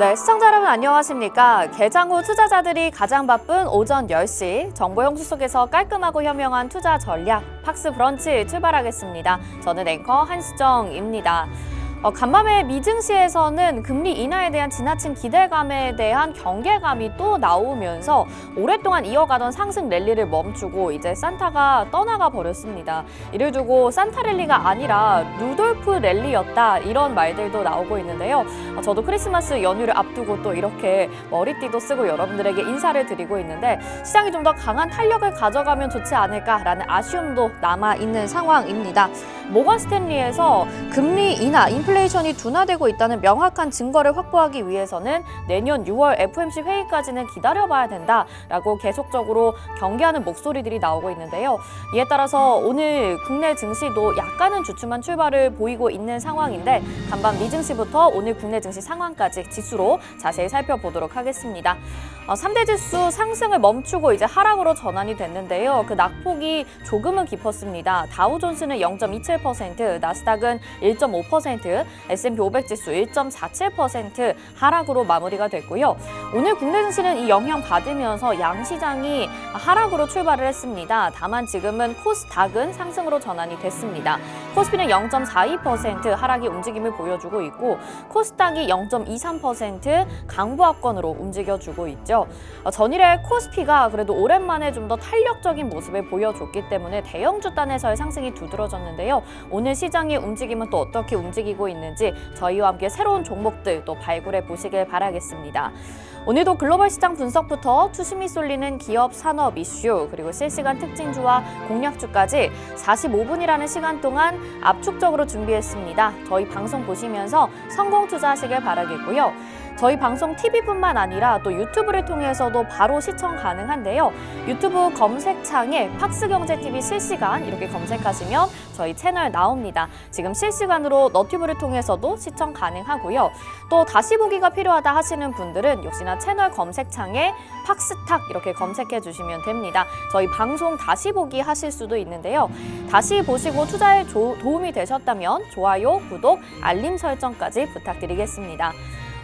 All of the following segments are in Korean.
네, 시청자 여러분 안녕하십니까? 개장 후 투자자들이 가장 바쁜 오전 10시 정보 홍수 속에서 깔끔하고 현명한 투자 전략 팍스 브런치 출발하겠습니다. 저는 앵커 한수정입니다. 간밤에 미증시에서는 금리 인하에 대한 지나친 기대감에 대한 경계감이 또 나오면서 오랫동안 이어가던 상승 랠리를 멈추고 이제 산타가 떠나가 버렸습니다. 이를 두고 산타 랠리가 아니라 루돌프 랠리였다 이런 말들도 나오고 있는데요. 저도 크리스마스 연휴를 앞두고 또 이렇게 머리띠도 쓰고 여러분들에게 인사를 드리고 있는데 시장이 좀 더 강한 탄력을 가져가면 좋지 않을까라는 아쉬움도 남아있는 상황입니다. 모건 스탠리에서 금리 인하, 인플레이션이 둔화되고 있다는 명확한 증거를 확보하기 위해서는 내년 6월 FOMC 회의까지는 기다려봐야 된다라고 계속적으로 경계하는 목소리들이 나오고 있는데요. 이에 따라서 오늘 국내 증시도 약간은 주춤한 출발을 보이고 있는 상황인데 간밤 미증시부터 오늘 국내 증시 상황까지 지수로 자세히 살펴보도록 하겠습니다. 3대 지수 상승을 멈추고 이제 하락으로 전환이 됐는데요. 그 낙폭이 조금은 깊었습니다. 다우존스는 0.27%, 나스닥은 1.5%, S&P 500 지수 1.47% 하락으로 마무리가 됐고요. 오늘 국내 증시는 이 영향 받으면서 양시장이 하락으로 출발을 했습니다. 다만 지금은 코스닥은 상승으로 전환이 됐습니다. 코스피는 0.42% 하락의 움직임을 보여주고 있고 코스닥이 0.23% 강보합권으로 움직여주고 있죠. 전일에 코스피가 그래도 오랜만에 좀 더 탄력적인 모습을 보여줬기 때문에 대형주 단에서의 상승이 두드러졌는데요. 오늘 시장의 움직임은 또 어떻게 움직이고 있는지 저희와 함께 새로운 종목들 또 발굴해 보시길 바라겠습니다. 오늘도 글로벌 시장 분석부터 투심이 쏠리는 기업 산업 이슈 그리고 실시간 특징주와 공략주까지 45분이라는 시간 동안 압축적으로 준비했습니다. 저희 방송 보시면서 성공 투자하시길 바라겠고요. 저희 방송 TV뿐만 아니라 또 유튜브를 통해서도 바로 시청 가능한데요. 유튜브 검색창에 팍스경제TV 실시간 이렇게 검색하시면 저희 채널 나옵니다. 지금 실시간으로 너튜브를 통해서도 시청 가능하고요. 또 다시 보기가 필요하다 하시는 분들은 역시나 채널 검색창에 팍스탁 이렇게 검색해 주시면 됩니다. 저희 방송 다시 보기 하실 수도 있는데요. 다시 보시고 투자에 도움이 되셨다면 좋아요, 구독, 알림 설정까지 부탁드리겠습니다.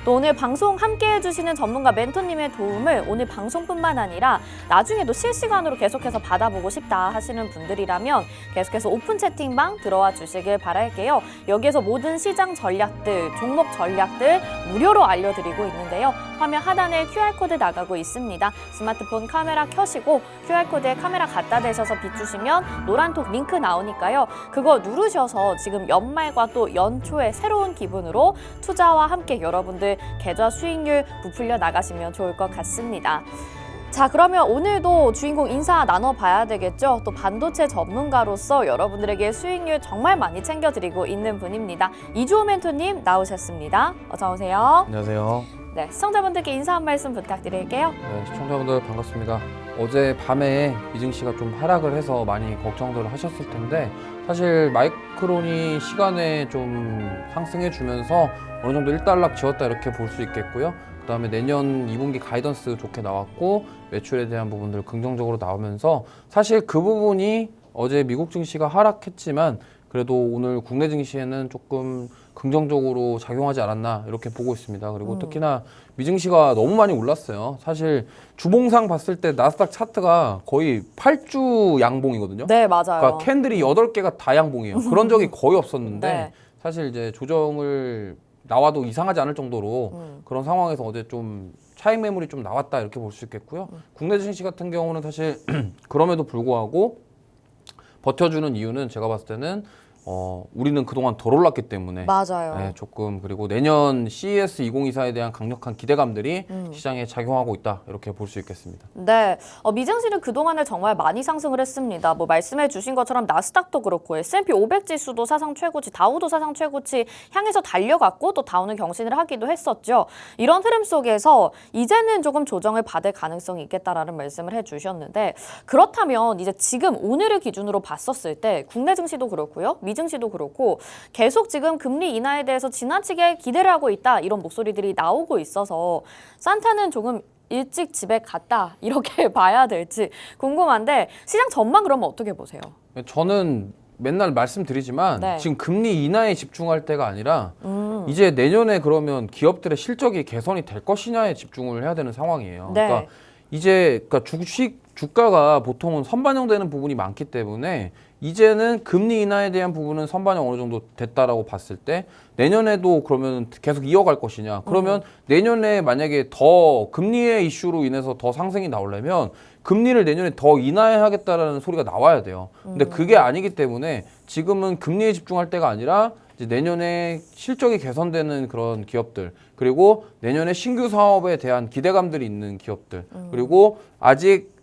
또 오늘 방송 함께 해주시는 전문가 멘토님의 도움을 오늘 방송뿐만 아니라 나중에도 실시간으로 계속해서 받아보고 싶다 하시는 분들이라면 계속해서 오픈 채팅방 들어와 주시길 바랄게요. 여기에서 모든 시장 전략들, 종목 전략들 무료로 알려드리고 있는데요. 화면 하단에 QR코드 나가고 있습니다. 스마트폰 카메라 켜시고 QR코드에 카메라 갖다 대셔서 비추시면 노란톡 링크 나오니까요. 그거 누르셔서 지금 연말과 또 연초의 새로운 기분으로 투자와 함께 여러분들 계좌 수익률 부풀려 나가시면 좋을 것 같습니다. 자, 그러면 오늘도 주인공 인사 나눠봐야 되겠죠? 또 반도체 전문가로서 여러분들에게 수익률 정말 많이 챙겨드리고 있는 분입니다. 이주호 멘토님 나오셨습니다. 어서 오세요. 안녕하세요. 네, 시청자분들께 인사 한 말씀 부탁드릴게요. 네, 시청자분들 반갑습니다. 어제 밤에 미증시가 좀 하락을 해서 많이 걱정들을 하셨을 텐데 사실 마이크론이 시간에 좀 상승해 주면서 어느 정도 일단락 지웠다 이렇게 볼 수 있겠고요. 그다음에 내년 2분기 가이던스 좋게 나왔고 매출에 대한 부분들 긍정적으로 나오면서 사실 그 부분이 어제 미국 증시가 하락했지만 그래도 오늘 국내 증시에는 조금 긍정적으로 작용하지 않았나 이렇게 보고 있습니다. 그리고 특히나 미증시가 너무 많이 올랐어요. 사실 주봉상 봤을 때 나스닥 차트가 거의 8주 양봉이거든요. 네, 맞아요. 그러니까 캔들이 8개가 다 양봉이에요. 그런 적이 거의 없었는데 네. 사실 이제 조정을 나와도 이상하지 않을 정도로 그런 상황에서 어제 좀 차익 매물이 좀 나왔다 이렇게 볼 수 있겠고요. 국내 증시 같은 경우는 사실 그럼에도 불구하고 버텨주는 이유는 제가 봤을 때는 우리는 그동안 덜 올랐기 때문에 맞아요. 네, 조금 그리고 내년 CES 2024에 대한 강력한 기대감들이 시장에 작용하고 있다 이렇게 볼 수 있겠습니다. 네, 미증시는 그동안에 정말 많이 상승을 했습니다. 뭐 말씀해 주신 것처럼 나스닥도 그렇고 S&P 500 지수도 사상 최고치, 다우도 사상 최고치 향해서 달려갔고 또 다우는 경신을 하기도 했었죠. 이런 흐름 속에서 이제는 조금 조정을 받을 가능성이 있겠다라는 말씀을 해주셨는데 그렇다면 이제 지금 오늘을 기준으로 봤었을 때 국내 증시도 그렇고요. 미증시도 그렇고 계속 지금 금리 인하에 대해서 지나치게 기대를 하고 있다 이런 목소리들이 나오고 있어서 산타는 조금 일찍 집에 갔다 이렇게 봐야 될지 궁금한데 시장 전망 그러면 어떻게 보세요? 저는 맨날 말씀드리지만 네. 지금 금리 인하에 집중할 때가 아니라 이제 내년에 그러면 기업들의 실적이 개선이 될 것이냐에 집중을 해야 되는 상황이에요. 네. 그러니까 이제 주가가 보통은 선반영되는 부분이 많기 때문에 이제는 금리 인하에 대한 부분은 선반영 어느 정도 됐다라고 봤을 때 내년에도 그러면 계속 이어갈 것이냐. 그러면 내년에 만약에 더 금리의 이슈로 인해서 더 상승이 나오려면 금리를 내년에 더 인하하겠다라는 소리가 나와야 돼요. 근데 그게 아니기 때문에 지금은 금리에 집중할 때가 아니라 이제 내년에 실적이 개선되는 그런 기업들, 그리고 내년에 신규 사업에 대한 기대감들이 있는 기업들, 그리고 아직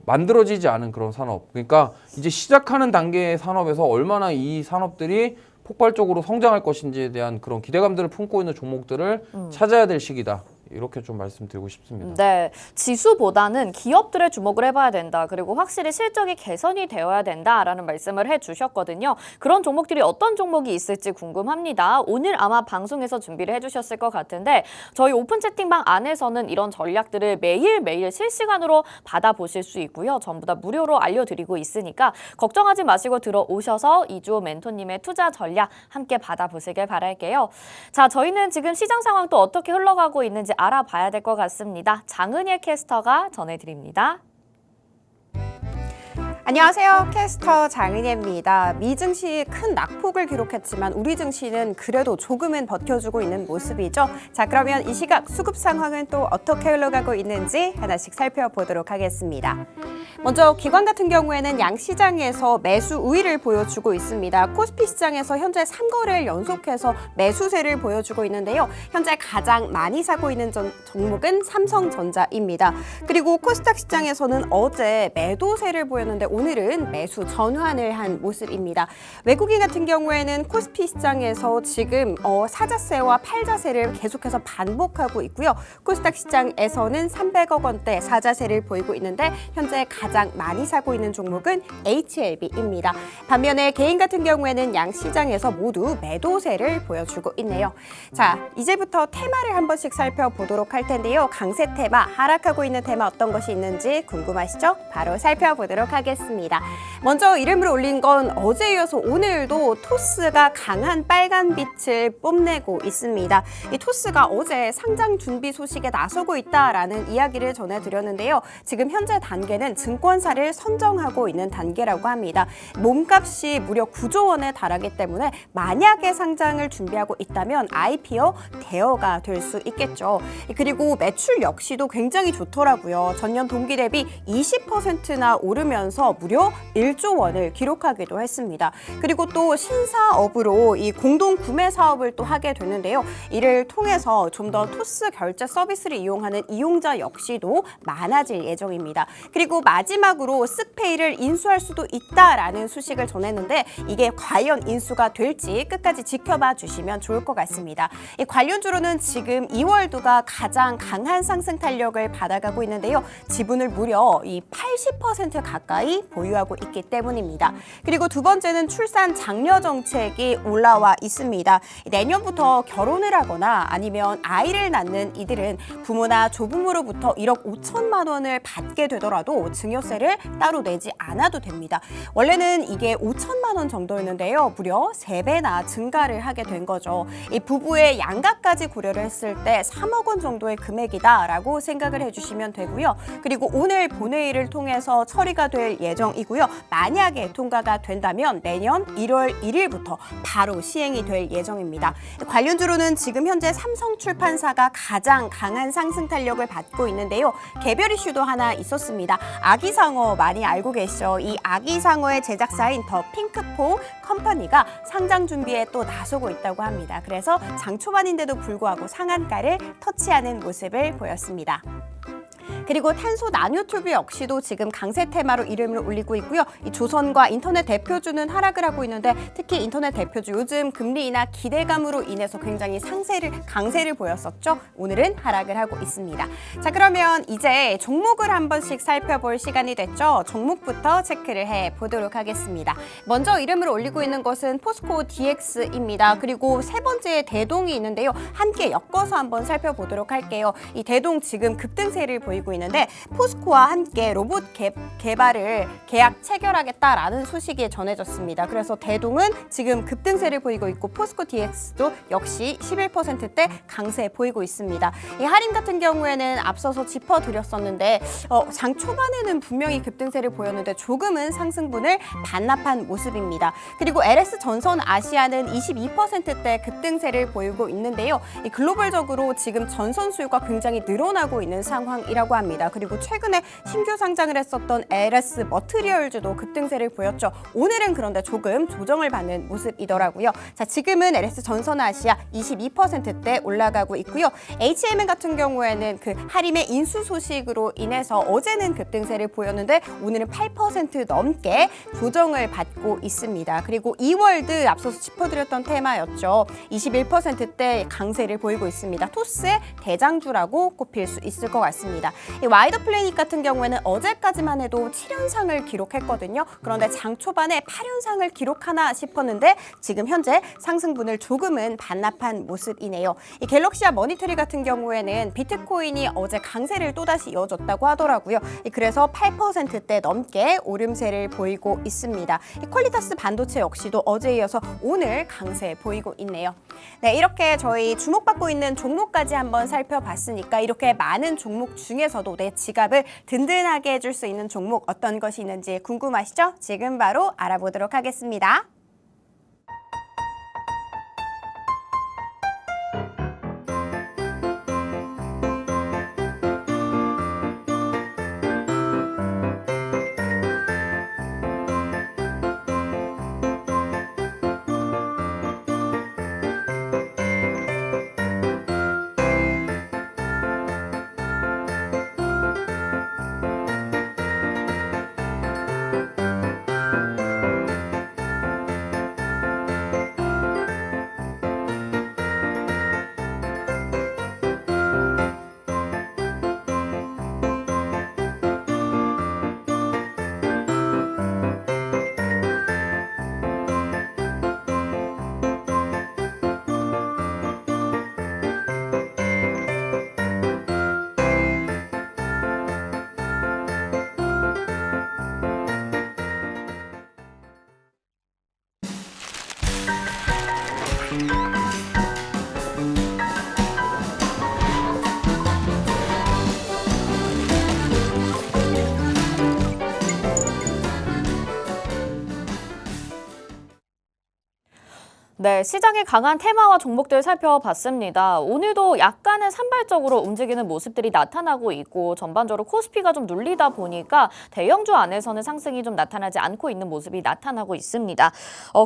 만들어지지 않은 그런 산업. 그러니까 이제 시작하는 단계의 산업에서 얼마나 이 산업들이 폭발적으로 성장할 것인지에 대한 그런 기대감들을 품고 있는 종목들을 찾아야 될 시기다. 이렇게 좀 말씀드리고 싶습니다. 네, 지수보다는 기업들에 주목을 해봐야 된다. 그리고 확실히 실적이 개선이 되어야 된다라는 말씀을 해주셨거든요. 그런 종목들이 어떤 종목이 있을지 궁금합니다. 오늘 아마 방송에서 준비를 해주셨을 것 같은데 저희 오픈 채팅방 안에서는 이런 전략들을 매일매일 실시간으로 받아보실 수 있고요. 전부 다 무료로 알려드리고 있으니까 걱정하지 마시고 들어오셔서 이주호 멘토님의 투자 전략 함께 받아보시길 바랄게요. 자, 저희는 지금 시장 상황 또 어떻게 흘러가고 있는지 알아봐야 될 것 같습니다. 장은예 캐스터가 전해드립니다. 안녕하세요. 캐스터 장은예입니다. 미 증시 큰 낙폭을 기록했지만 우리 증시는 그래도 조금은 버텨주고 있는 모습이죠. 자, 그러면 이 시각 수급 상황은 또 어떻게 흘러가고 있는지 하나씩 살펴보도록 하겠습니다. 먼저 기관 같은 경우에는 양시장에서 매수 우위를 보여주고 있습니다. 코스피 시장에서 현재 3거래일 연속해서 매수세를 보여주고 있는데요. 현재 가장 많이 사고 있는 종목은 삼성전자입니다. 그리고 코스닥 시장에서는 어제 매도세를 보였는데 오늘은 매수 전환을 한 모습입니다. 외국인 같은 경우에는 코스피 시장에서 지금 사자세와 팔자세를 계속해서 반복하고 있고요. 코스닥 시장에서는 300억 원대 사자세를 보이고 있는데 현재 가장 많이 사고 있는 종목은 HLB입니다. 반면에 개인 같은 경우에는 양 시장에서 모두 매도세를 보여주고 있네요. 자, 이제부터 테마를 한 번씩 살펴보도록 할 텐데요. 강세 테마, 하락하고 있는 테마 어떤 것이 있는지 궁금하시죠? 바로 살펴보도록 하겠습니다. 먼저 이름을 올린 건 어제 이어서 오늘도 토스가 강한 빨간 빛을 뽐내고 있습니다. 이 토스가 어제 상장 준비 소식에 나서고 있다라는 이야기를 전해드렸는데요. 지금 현재 단계는 증권사를 선정하고 있는 단계라고 합니다. 몸값이 무려 9조 원에 달하기 때문에 만약에 상장을 준비하고 있다면 IPO 대여가 될 수 있겠죠. 그리고 매출 역시도 굉장히 좋더라고요. 전년 동기 대비 20%나 오르면서 무려 1조 원을 기록하기도 했습니다. 그리고 또 신사업으로 이 공동 구매 사업을 또 하게 되는데요. 이를 통해서 좀 더 토스 결제 서비스를 이용하는 이용자 역시도 많아질 예정입니다. 그리고 마지막으로 쓱페이를 인수할 수도 있다라는 소식을 전했는데 이게 과연 인수가 될지 끝까지 지켜봐 주시면 좋을 것 같습니다. 이 관련주로는 지금 이월도가 가장 강한 상승 탄력을 받아가고 있는데요. 지분을 무려 이 80% 가까이 보유하고 있기 때문입니다. 그리고 두 번째는 출산 장려 정책이 올라와 있습니다. 내년부터 결혼을 하거나 아니면 아이를 낳는 이들은 부모나 조부모로부터 1억 5천만 원을 받게 되더라도 증여세를 따로 내지 않아도 됩니다. 원래는 이게 5천만 원 정도였는데요. 무려 3배나 증가를 하게 된 거죠. 이 부부의 양가까지 고려를 했을 때 3억 원 정도의 금액이다라고 생각을 해주시면 되고요. 그리고 오늘 본회의를 통해서 처리가 될 예정이고요. 만약에 통과가 된다면 내년 1월 1일부터 바로 시행이 될 예정입니다. 관련주로는 지금 현재 삼성출판사가 가장 강한 상승 탄력을 받고 있는데요. 개별 이슈도 하나 있었습니다. 아기상어 많이 알고 계시죠? 이 아기상어의 제작사인 더 핑크퐁 컴퍼니가 상장 준비에 또 나서고 있다고 합니다. 그래서 장 초반인데도 불구하고 상한가를 터치하는 모습을 보였습니다. 그리고 탄소 나노튜브 역시도 지금 강세 테마로 이름을 올리고 있고요. 이 조선과 인터넷 대표주는 하락을 하고 있는데 특히 인터넷 대표주 요즘 금리 인하 기대감으로 인해서 굉장히 강세를 보였었죠. 오늘은 하락을 하고 있습니다. 자, 그러면 이제 종목을 한 번씩 살펴볼 시간이 됐죠. 종목부터 체크를 해보도록 하겠습니다. 먼저 이름을 올리고 있는 것은 포스코 DX입니다. 그리고 세 번째 대동이 있는데요. 함께 엮어서 한번 살펴보도록 할게요. 이 대동 지금 급등세를 보이고 있는데 포스코와 함께 로봇 개발을 계약 체결하겠다라는 소식이 전해졌습니다. 그래서 대동은 지금 급등세를 보이고 있고 포스코 DX도 역시 11%대 강세 보이고 있습니다. 이 할인 같은 경우에는 앞서서 짚어드렸었는데 장 초반에는 분명히 급등세를 보였는데 조금은 상승분을 반납한 모습입니다. 그리고 LS 전선 아시아는 22%대 급등세를 보이고 있는데요. 이 글로벌적으로 지금 전선 수요가 굉장히 늘어나고 있는 상황이라고 합니다. 그리고 최근에 신규 상장을 했었던 LS 머트리얼즈도 급등세를 보였죠. 오늘은 그런데 조금 조정을 받는 모습이더라고요. 자, 지금은 LS 전선 아시아 22%대 올라가고 있고요. HMN 같은 경우에는 그 할인의 인수 소식으로 인해서 어제는 급등세를 보였는데 오늘은 8% 넘게 조정을 받고 있습니다. 그리고 이월드 앞서서 짚어드렸던 테마였죠. 21%대 강세를 보이고 있습니다. 토스의 대장주라고 꼽힐 수 있을 것 같습니다. 이 와이더 플래닛 같은 경우에는 어제까지만 해도 7연상을 기록했거든요. 그런데 장 초반에 8연상을 기록하나 싶었는데 지금 현재 상승분을 조금은 반납한 모습이네요. 이 갤럭시와 머니터리 같은 경우에는 비트코인이 어제 강세를 또다시 이어줬다고 하더라고요. 그래서 8%대 넘게 오름세를 보이고 있습니다. 이 퀄리타스 반도체 역시도 어제 이어서 오늘 강세 보이고 있네요. 네, 이렇게 저희 주목받고 있는 종목까지 한번 살펴봤으니까 이렇게 많은 종목 중에서도 내 지갑을 든든하게 해줄 수 있는 종목 어떤 것이 있는지 궁금하시죠? 지금 바로 알아보도록 하겠습니다. 네, 시장의 강한 테마와 종목들 살펴봤습니다. 오늘도 약간은 산발적으로 움직이는 모습들이 나타나고 있고 전반적으로 코스피가 좀 눌리다 보니까 대형주 안에서는 상승이 좀 나타나지 않고 있는 모습이 나타나고 있습니다.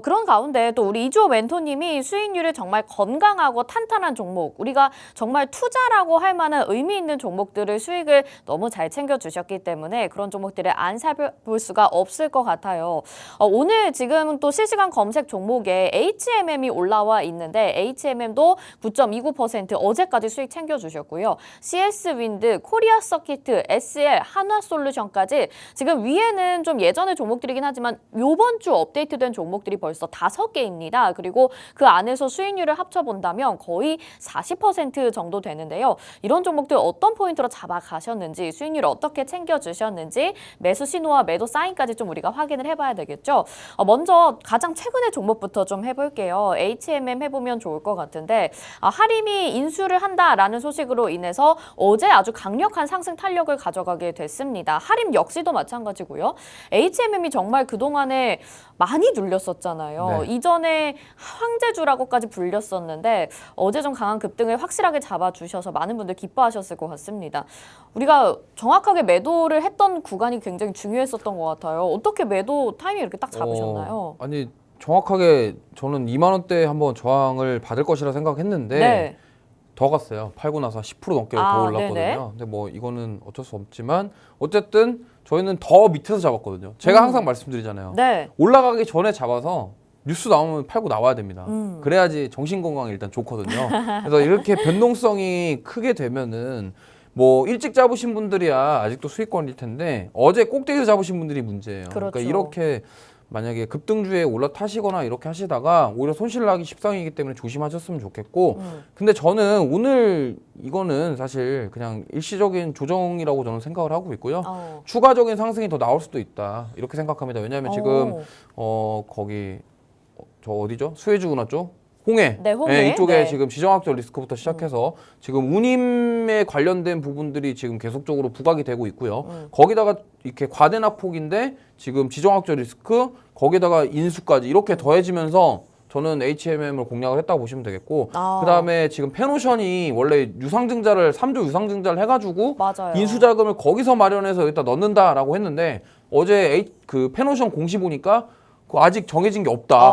그런 가운데 또 우리 이주호 멘토님이 수익률이 정말 건강하고 탄탄한 종목, 우리가 정말 투자라고 할 만한 의미 있는 종목들을 수익을 너무 잘 챙겨주셨기 때문에 그런 종목들을 안 살펴볼 수가 없을 것 같아요. 오늘 지금 또 실시간 검색 종목에 HMM이 올라와 있는데 HMM도 9.29% 어제까지 수익 챙겨주셨고요. CS윈드, 코리아서키트, SL, 한화솔루션까지 지금 위에는 좀 예전의 종목들이긴 하지만 이번 주 업데이트된 종목들이 벌써 5개입니다. 그리고 그 안에서 수익률을 합쳐본다면 거의 40% 정도 되는데요. 이런 종목들 어떤 포인트로 잡아가셨는지, 수익률 어떻게 챙겨주셨는지 매수 신호와 매도 사인까지 좀 우리가 확인을 해봐야 되겠죠. 먼저 가장 최근의 종목부터 좀 해볼게요. HMM 해보면 좋을 것 같은데 하림이 인수를 한다라는 소식으로 인해서 어제 아주 강력한 상승 탄력을 가져가게 됐습니다. 하림 역시도 마찬가지고요. HMM이 정말 그동안에 많이 눌렸었잖아요. 네. 이전에 황제주라고까지 불렸었는데 어제 좀 강한 급등을 확실하게 잡아주셔서 많은 분들 기뻐하셨을 것 같습니다. 우리가 정확하게 매도를 했던 구간이 굉장히 중요했었던 것 같아요. 어떻게 매도 타이밍 이렇게 딱 잡으셨나요? 아니 정확하게 저는 2만 원대 한번 저항을 받을 것이라 생각했는데 네. 더 갔어요. 팔고 나서 10% 넘게 아, 더 올랐거든요. 네네. 근데 뭐 이거는 어쩔 수 없지만 어쨌든 저희는 더 밑에서 잡았거든요. 제가 항상 말씀드리잖아요. 네. 올라가기 전에 잡아서 뉴스 나오면 팔고 나와야 됩니다. 음. 그래야지 정신 건강이 일단 좋거든요. 그래서 이렇게 변동성이 크게 되면은 뭐 일찍 잡으신 분들이야 아직도 수익권일 텐데 어제 꼭대기에서 잡으신 분들이 문제예요. 그렇죠. 그러니까 이렇게 만약에 급등주에 올라타시거나 이렇게 하시다가 오히려 손실 나기 십상이기 때문에 조심하셨으면 좋겠고 근데 저는 오늘 이거는 사실 그냥 일시적인 조정이라고 저는 생각을 하고 있고요. 추가적인 상승이 더 나올 수도 있다 이렇게 생각합니다. 왜냐하면 지금 거기 저 어디죠? 수혜주운하 쪽? 홍해. 네, 홍해. 이쪽에 네. 지금 지정학적 리스크부터 시작해서 지금 운임에 관련된 부분들이 지금 계속적으로 부각이 되고 있고요. 거기다가 이렇게 과대납폭인데 지금 지정학적 리스크 거기다가 인수까지 이렇게 더해지면서 저는 HMM을 공략을 했다고 보시면 되겠고 그다음에 지금 페노션이 원래 유상증자를 3조 유상증자를 해가지고 맞아요. 인수자금을 거기서 마련해서 여기다 넣는다라고 했는데 어제 그 페노션 공시 보니까 아직 정해진 게 없다.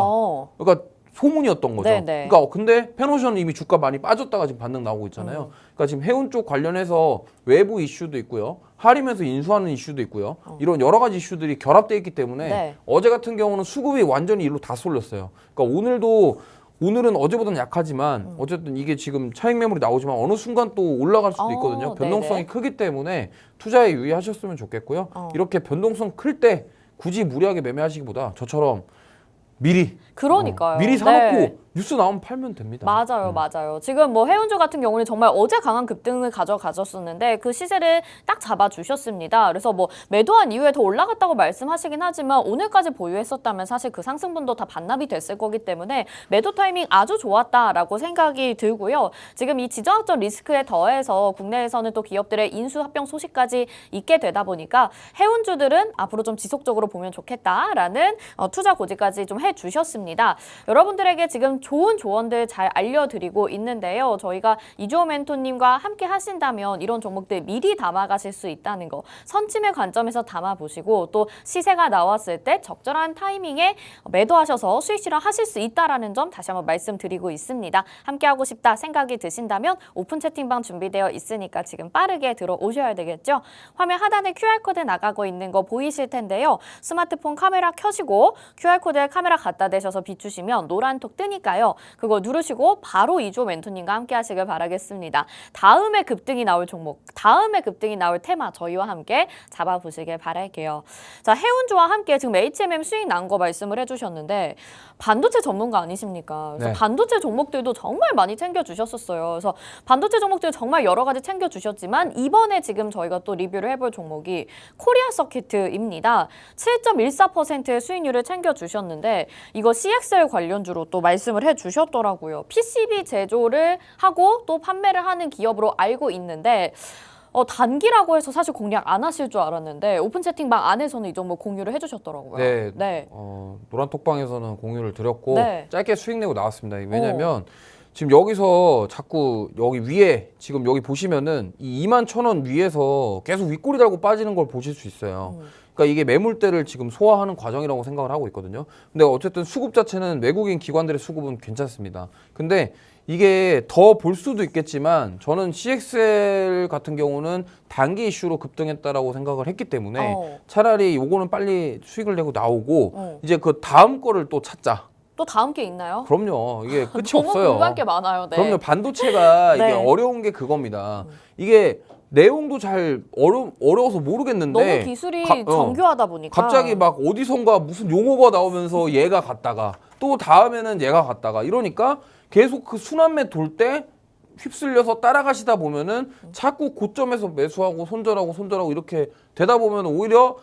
그러니까 소문이었던 거죠. 네네. 그러니까 근데 페노션은 이미 주가 많이 빠졌다가 지금 반등 나오고 있잖아요. 그러니까 지금 해운 쪽 관련해서 외부 이슈도 있고요. 할인면서 인수하는 이슈도 있고요. 이런 여러 가지 이슈들이 결합되어 있기 때문에 네. 어제 같은 경우는 수급이 완전히 일로 다 쏠렸어요. 그러니까 오늘은 어제보다는 약하지만 어쨌든 이게 지금 차익 매물이 나오지만 어느 순간 또 올라갈 수도 있거든요. 변동성이 네네. 크기 때문에 투자에 유의하셨으면 좋겠고요. 이렇게 변동성 클 때 굳이 무리하게 매매하시기보다 저처럼 미리 그러니까요. 미리 사놓고 네. 뉴스 나오면 팔면 됩니다. 맞아요, 맞아요. 지금 뭐 해운주 같은 경우는 정말 어제 강한 급등을 가져가셨었는데 그 시세를 딱 잡아주셨습니다. 그래서 뭐 매도한 이후에 더 올라갔다고 말씀하시긴 하지만 오늘까지 보유했었다면 사실 그 상승분도 다 반납이 됐을 거기 때문에 매도 타이밍 아주 좋았다라고 생각이 들고요. 지금 이 지정학적 리스크에 더해서 국내에서는 또 기업들의 인수 합병 소식까지 있게 되다 보니까 해운주들은 앞으로 좀 지속적으로 보면 좋겠다라는 투자 고지까지 좀 해주셨습니다. 여러분들에게 지금 좋은 조언들 잘 알려드리고 있는데요. 저희가 이주호 멘토님과 함께 하신다면 이런 종목들 미리 담아가실 수 있다는 거 선침의 관점에서 담아보시고 또 시세가 나왔을 때 적절한 타이밍에 매도하셔서 수익 실현하실 수 있다는 점 다시 한번 말씀드리고 있습니다. 함께하고 싶다 생각이 드신다면 오픈 채팅방 준비되어 있으니까 지금 빠르게 들어오셔야 되겠죠. 화면 하단에 QR코드 나가고 있는 거 보이실 텐데요. 스마트폰 카메라 켜시고 QR코드에 카메라 갖다 대셔서 비추시면 노란 톡 뜨니까요. 그거 누르시고 바로 이주호 멘토님과 함께 하시길 바라겠습니다. 다음에 급등이 나올 종목, 다음에 급등이 나올 테마 저희와 함께 잡아보시길 바랄게요. 자, 해운주와 함께 지금 HMM 수익 난 거 말씀을 해주셨는데 반도체 전문가 아니십니까? 그래서 네. 반도체 종목들도 정말 많이 챙겨주셨었어요. 그래서 반도체 종목들 정말 여러 가지 챙겨주셨지만 이번에 지금 저희가 또 리뷰를 해볼 종목이 코리아 서키트입니다. 7.14%의 수익률을 챙겨주셨는데 이거 CXL 관련주로 또 말씀을 해주셨더라고요. PCB 제조를 하고 또 판매를 하는 기업으로 알고 있는데 단기라고 해서 사실 공략 안 하실 줄 알았는데 오픈 채팅방 안에서는 이 종목 공유를 해주셨더라고요. 네. 노란톡방에서는 공유를 드렸고 네. 짧게 수익 내고 나왔습니다. 왜냐하면 지금 여기서 자꾸 여기 위에 지금 여기 보시면은 이 21,000원 위에서 계속 윗꼬리 달고 빠지는 걸 보실 수 있어요. 그러니까 이게 매물대를 지금 소화하는 과정이라고 생각을 하고 있거든요. 근데 어쨌든 수급 자체는 외국인 기관들의 수급은 괜찮습니다. 근데 이게 더 볼 수도 있겠지만 저는 CXL 같은 경우는 단기 이슈로 급등했다라고 생각을 했기 때문에 차라리 요거는 빨리 수익을 내고 나오고 이제 그 다음 거를 또 찾자. 또 다음 게 있나요? 그럼요. 이게 끝이 너무 없어요. 궁금할 게 많아요. 네. 그럼요. 반도체가 네. 이게 어려운 게 그겁니다. 이게 내용도 잘 어려워서 모르겠는데 너무 기술이 정교하다 보니까 갑자기 막 어디선가 무슨 용어가 나오면서 얘가 갔다가 또 다음에는 얘가 갔다가 이러니까 계속 그 순환매 돌 때 휩쓸려서 따라가시다 보면은 자꾸 고점에서 매수하고 손절하고 이렇게 되다 보면 오히려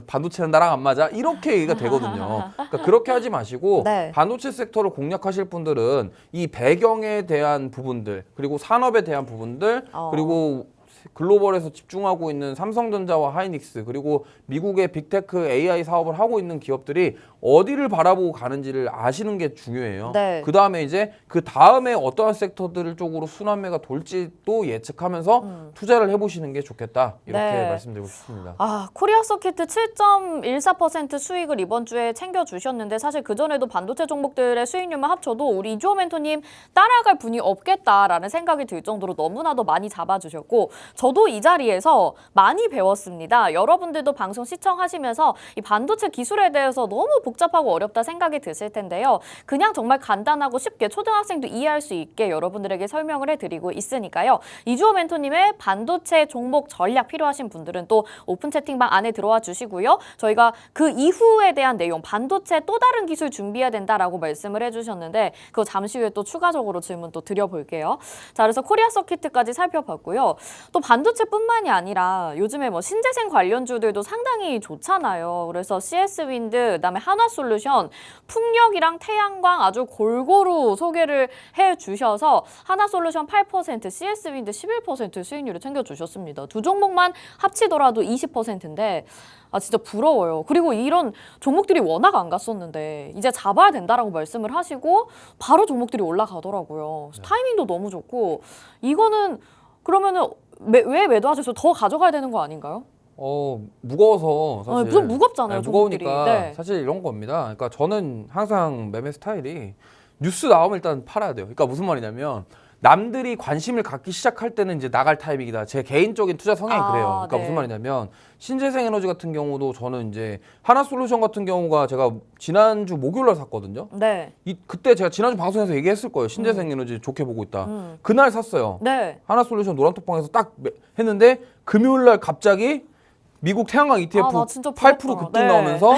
반도체는 나랑 안 맞아 이렇게 얘기가 되거든요. 그러니까 그렇게 하지 마시고 네. 반도체 섹터를 공략하실 분들은 이 배경에 대한 부분들 그리고 산업에 대한 부분들 그리고 글로벌에서 집중하고 있는 삼성전자와 하이닉스 그리고 미국의 빅테크 AI 사업을 하고 있는 기업들이 어디를 바라보고 가는지를 아시는 게 중요해요. 네. 그 다음에 이제 그 다음에 어떠한 섹터들 쪽으로 순환매가 돌지도 예측하면서 투자를 해보시는 게 좋겠다 이렇게 네. 말씀드리고 싶습니다. 코리아 서키트 7.14% 수익을 이번 주에 챙겨주셨는데 사실 그전에도 반도체 종목들의 수익률만 합쳐도 우리 이주호 멘토님 따라갈 분이 없겠다라는 생각이 들 정도로 너무나도 많이 잡아주셨고 저도 이 자리에서 많이 배웠습니다. 여러분들도 방송 시청하시면서 이 반도체 기술에 대해서 너무 복잡하고 어렵다 생각이 드실 텐데요. 그냥 정말 간단하고 쉽게 초등학생도 이해할 수 있게 여러분들에게 설명을 해드리고 있으니까요. 이주호 멘토님의 반도체 종목 전략 필요하신 분들은 또 오픈 채팅방 안에 들어와 주시고요. 저희가 그 이후에 대한 내용, 반도체 또 다른 기술 준비해야 된다라고 말씀을 해주셨는데 그거 잠시 후에 또 추가적으로 질문 또 드려볼게요. 자, 그래서 코리아 서킷까지 살펴봤고요. 또 반도체뿐만이 아니라 요즘에 뭐 신재생 관련주들도 상당히 좋잖아요. 그래서 CS-윈드, 그다음에 한화솔루션, 풍력이랑 태양광 아주 골고루 소개를 해주셔서 한화솔루션 8%, CS-윈드 11% 수익률을 챙겨주셨습니다. 두 종목만 합치더라도 20%인데 아 진짜 부러워요. 그리고 이런 종목들이 워낙 안 갔었는데 이제 잡아야 된다라고 말씀을 하시고 바로 종목들이 올라가더라고요. 타이밍도 너무 좋고 이거는 그러면은 왜 매도하셔서 더 가져가야 되는 거 아닌가요? 무거워서 사실 좀 무겁잖아요, 종목들이. 무거우니까 네. 사실 이런 겁니다. 그러니까 저는 항상 매매 스타일이 뉴스 나오면 일단 팔아야 돼요. 그러니까 무슨 말이냐면 남들이 관심을 갖기 시작할 때는 이제 나갈 타입이다. 제 개인적인 투자 성향이 그래요. 그러니까 네. 무슨 말이냐면 신재생 에너지 같은 경우도 저는 이제 하나솔루션 같은 경우가 제가 지난주 목요일날 샀거든요. 네. 그때 제가 지난주 방송에서 얘기했을 거예요. 신재생 에너지 좋게 보고 있다. 음. 그날 샀어요. 네. 하나솔루션 노란톡방에서 딱 했는데 금요일날 갑자기 미국 태양광 ETF 나 진짜 8% 부럽다. 급등 네. 나오면서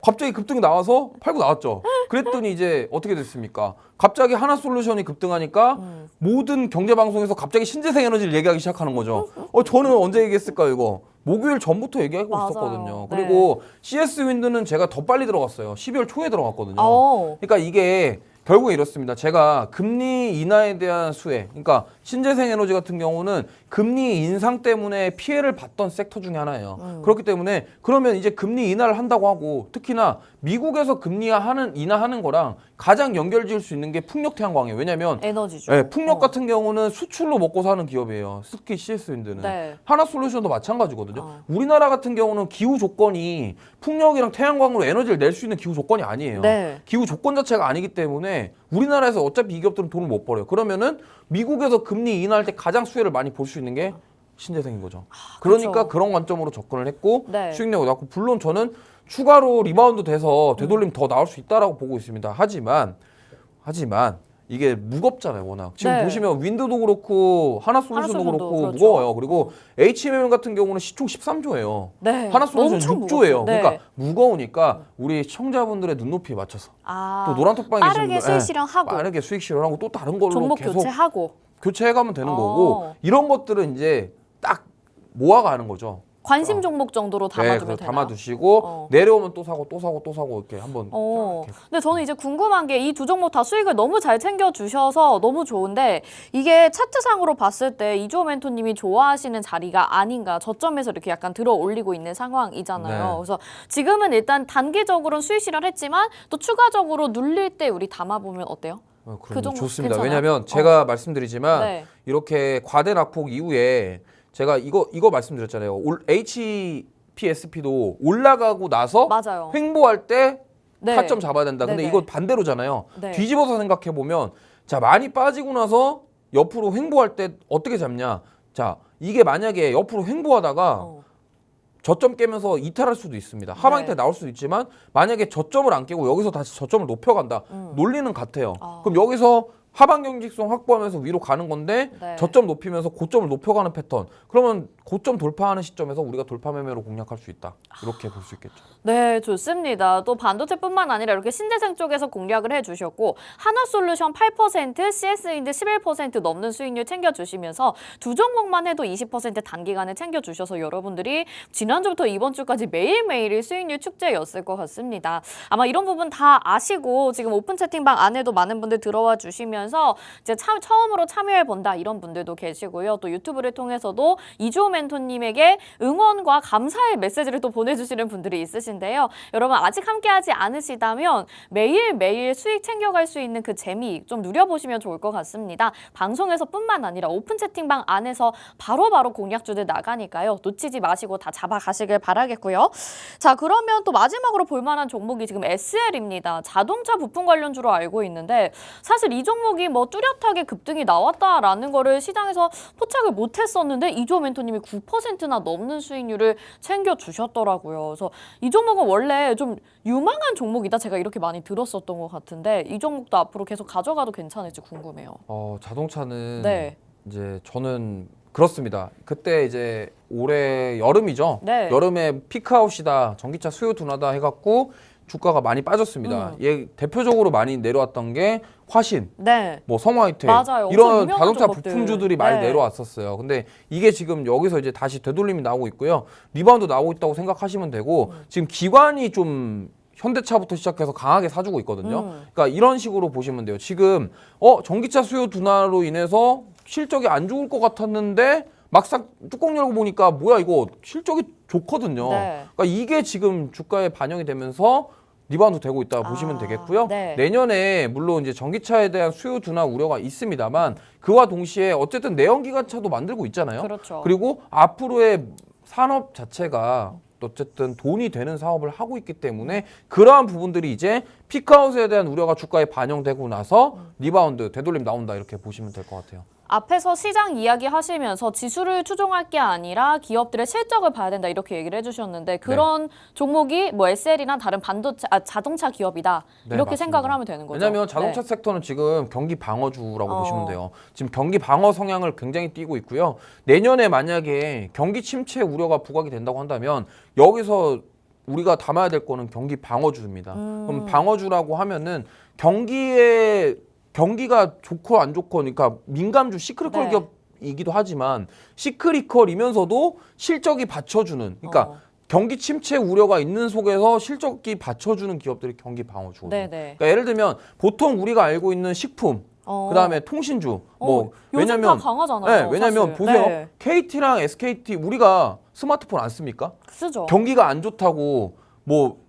갑자기 급등이 나와서 팔고 나왔죠. 그랬더니 이제 어떻게 됐습니까? 갑자기 하나솔루션이 급등하니까 모든 경제방송에서 갑자기 신재생 에너지를 얘기하기 시작하는 거죠. 저는 언제 얘기했을까요, 이거? 목요일 전부터 얘기하고 맞아요. 있었거든요. 네. 그리고 CS-윈드는 제가 더 빨리 들어갔어요. 12월 초에 들어갔거든요. 오. 그러니까 이게 결국에 이렇습니다. 제가 금리 인하에 대한 수혜, 그러니까 신재생 에너지 같은 경우는 금리 인상 때문에 피해를 봤던 섹터 중에 하나예요. 그렇기 때문에 그러면 이제 금리 인하를 한다고 하고 특히나 미국에서 금리 인하하는 거랑 가장 연결지을 수 있는 게 풍력 태양광이에요. 왜냐하면 에너지죠. 네, 풍력 같은 경우는 수출로 먹고 사는 기업이에요. 특히 CS-윈드는. 네. 하나솔루션도 마찬가지거든요. 우리나라 같은 경우는 기후 조건이 풍력이랑 태양광으로 에너지를 낼 수 있는 기후 조건이 아니에요. 네. 기후 조건 자체가 아니기 때문에 우리나라에서 어차피 이 기업들은 돈을 못 벌어요. 그러면은 미국에서 금리 인하할 때 가장 수혜를 많이 볼 수 있는 게 신재생인 거죠. 그러니까 그렇죠. 그런 관점으로 접근을 했고 네. 수익력이 났고 물론 저는 추가로 리바운드 돼서 되돌림 더 나올 수 있다라고 보고 있습니다. 하지만 이게 무겁잖아요, 워낙. 지금 네. 보시면 윈드도 그렇고 하나솔루션도 하나솔루션도 그렇고 그렇죠. 무거워요. 그리고 HMM 같은 경우는 시총 13조예요. 네. 하나솔루션 엄청 6조예요. 무겁죠. 네. 그러니까 무거우니까 우리 시청자분들의 눈높이에 맞춰서 또 노란톡방에 계신 빠르게 분들, 수익 실현하고 빠르게 수익 실현하고 또 다른 걸로 종목 계속 교체하고 교체해가면 되는 거고 이런 것들은 이제 딱 모아가는 거죠. 관심 종목 정도로 담아두면 그래서 되나요? 담아두시고 내려오면 또 사고 또 사고 또 사고 이렇게 한번 계속. 근데 저는 이제 궁금한 게 이 두 종목 다 수익을 너무 잘 챙겨주셔서 너무 좋은데 이게 차트상으로 봤을 때 이주호 멘토님이 좋아하시는 자리가 아닌가 저점에서 이렇게 약간 들어 올리고 있는 상황이잖아요. 네. 그래서 지금은 일단 단기적으로는 수익 실현했지만 또 추가적으로 눌릴 때 우리 담아보면 어때요? 그럼 정도 좋습니다. 괜찮아요? 왜냐하면 제가 말씀드리지만 네. 이렇게 과대 낙폭 이후에 제가 이거 말씀드렸잖아요. HPSP도 올라가고 나서 맞아요. 횡보할 때 네. 타점 잡아야 된다. 근데 네네. 이거 반대로잖아요. 네. 뒤집어서 생각해 보면 자 많이 빠지고 나서 옆으로 횡보할 때 어떻게 잡냐. 자 이게 만약에 옆으로 횡보하다가 저점 깨면서 이탈할 수도 있습니다. 하방 이탈 나올 수도 있지만 만약에 저점을 안 깨고 여기서 다시 저점을 높여간다. 논리는 같아요. 그럼 여기서 하방 경직성 확보하면서 위로 가는 건데 네. 저점 높이면서 고점을 높여가는 패턴. 그러면 고점 돌파하는 시점에서 우리가 돌파 매매로 공략할 수 있다. 이렇게 볼 수 있겠죠. 네, 좋습니다. 또 반도체뿐만 아니라 이렇게 신재생 쪽에서 공략을 해주셨고 한화솔루션 8%, CS-윈드 11% 넘는 수익률 챙겨주시면서 두 종목만 해도 20% 단기간에 챙겨주셔서 여러분들이 지난주부터 이번 주까지 매일매일이 수익률 축제였을 것 같습니다. 아마 이런 부분 다 아시고 지금 오픈 채팅방 안에도 많은 분들 들어와 주시면서 이제 처음으로 참여해본다 이런 분들도 계시고요. 또 유튜브를 통해서도 이주호 멘토님에게 응원과 감사의 메시지를 또 보내주시는 분들이 있으신데요. 여러분 아직 함께하지 않으시다면 매일매일 수익 챙겨갈 수 있는 그 재미 좀 누려보시면 좋을 것 같습니다. 방송에서뿐만 아니라 오픈 채팅방 안에서 바로바로 공략주들 나가니까요. 놓치지 마시고 다 잡아가시길 바라겠고요. 자, 그러면 또 마지막으로 볼만한 종목이 지금 SL입니다. 자동차 부품 관련주로 알고 있는데 사실 이 종목 종목이 뭐 뚜렷하게 급등이 나왔다라는 거를 시장에서 포착을 못했었는데 이주호 멘토님이 9%나 넘는 수익률을 챙겨주셨더라고요. 그래서 이 종목은 원래 좀 유망한 종목이다 제가 이렇게 많이 들었었던 것 같은데 이 종목도 앞으로 계속 가져가도 괜찮을지 궁금해요. 자동차는 네. 이제 저는 그렇습니다. 그때 이제 올해 여름이죠. 네. 여름에 피크아웃이다, 전기차 수요 둔화다 해갖고 주가가 많이 빠졌습니다. 얘 대표적으로 많이 내려왔던 게 화신, 네. 뭐 성화이텍 맞아요. 엄청 이런 유명한 자동차 종목들. 부품주들이 많이 네. 내려왔었어요. 근데 이게 지금 여기서 이제 다시 되돌림이 나오고 있고요. 리바운드 나오고 있다고 생각하시면 되고 지금 기관이 좀 현대차부터 시작해서 강하게 사주고 있거든요. 그러니까 이런 식으로 보시면 돼요. 지금 전기차 수요 둔화로 인해서 실적이 안 좋을 것 같았는데 막상 뚜껑 열고 보니까 뭐야 이거 실적이 좋거든요. 네. 그러니까 이게 지금 주가에 반영이 되면서 리바운드 되고 있다고 보시면 되겠고요. 네. 내년에 물론 이제 전기차에 대한 수요 둔화 우려가 있습니다만 그와 동시에 어쨌든 내연기관차도 만들고 있잖아요. 그렇죠. 그리고 앞으로의 산업 자체가 어쨌든 돈이 되는 사업을 하고 있기 때문에 그러한 부분들이 이제 피크아웃에 대한 우려가 주가에 반영되고 나서 리바운드, 되돌림 나온다 이렇게 보시면 될 것 같아요. 앞에서 시장 이야기 하시면서 지수를 추종할 게 아니라 기업들의 실적을 봐야 된다 이렇게 얘기를 해주셨는데 그런 종목이 뭐 SL이나 다른 자동차 기업이다 네, 이렇게 맞습니다. 생각을 하면 되는 거죠. 왜냐하면 자동차 네. 섹터는 지금 경기 방어주라고 보시면 돼요. 지금 경기 방어 성향을 굉장히 띠고 있고요. 내년에 만약에 경기 침체 우려가 부각이 된다고 한다면 여기서 우리가 담아야 될 거는 경기 방어주입니다. 그럼 방어주라고 하면은 경기가 좋고 안 좋고 그러니까 민감주 시크릿컬 네. 기업이기도 하지만 시크릿컬이면서도 실적이 받쳐주는 그러니까 경기 침체 우려가 있는 속에서 실적이 받쳐주는 기업들이 경기 방어주거든요. 네네. 그러니까 예를 들면 보통 우리가 알고 있는 식품 그다음에 통신주 뭐 요즘 다 강하잖아요. 왜냐면 사실. 보세요. 네. KT랑 SKT 우리가 스마트폰 안 씁니까? 쓰죠. 경기가 안 좋다고 뭐